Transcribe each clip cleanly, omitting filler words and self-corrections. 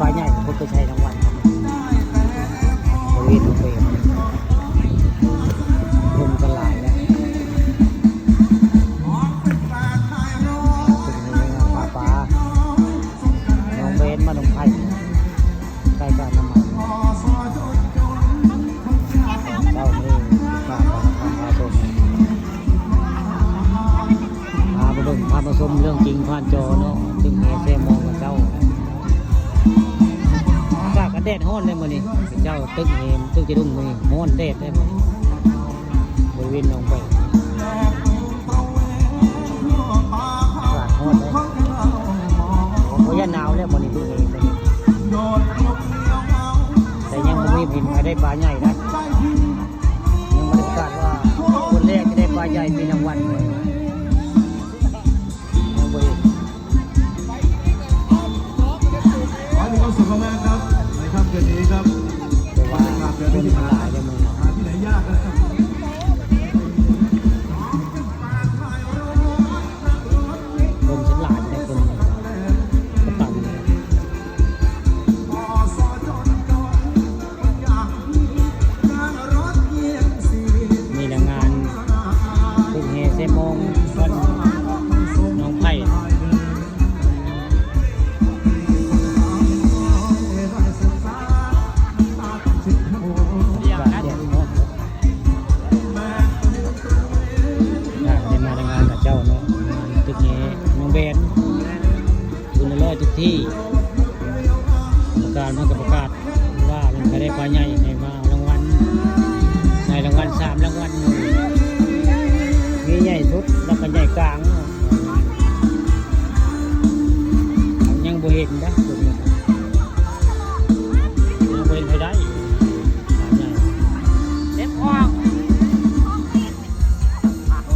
ปลาใหญ่ผมไปใช้รางวัลบริเวณโรงเรียนคนก็หลายแล้วเป็นไงปลาน้องเบนมาลงไผ่ใกล้กันน้ำมันเจ้านี่ข้าพาชมพาไปเบิ่งพามาชมเรื่องจริงผ่านจอเนาะตึงเซมองกับเจ้าฝากกันแดดฮ้อนเลยมื้อนี้เจ้าตึกเฮมตึกจะดุ้งมื้อนี้ฮ้อนแดดได้มื้อนี้บริเวณหนองไปฝากฮ้อนเลยโอ้ยหนาวแล้วมื้อนี้ตึกเฮมมื้อนี้แต่ยังบ่มีพินให้ได้ปลาใหญ่นะยังบ่ได้ประกาศว่าคนแรกจะได้ปลาใหญ่มีรางวัลเลยยังบ่เห็น ขอให้มีความสุขมากๆครับในค่ำคืนนี้ครับ แต่ว่าคนมันหลายเลยมึง หาที่ไหนยากนะครับ คนฉันหลายแต่คนกระเป๋ามีแรงงานตึกเฮเซมงบ้านน้องไผ่ทุกที่การมันก็ประกาศว่ามันจะได้ปลาใหญ่ในมารางวัลในรางวัล3รางวัลมีใหญ่สุดแล้วก็ใหญ่กลางยังบ่เห็นนะตัวนี้ยังบ่เห็นใครได้ปลาใหญ่เด็ดออก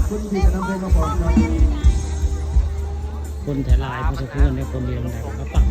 คุณที่จะนำเพลงมาบอกครับ คนแถลายพอสมควรในคนเดียวได้ก็ปัง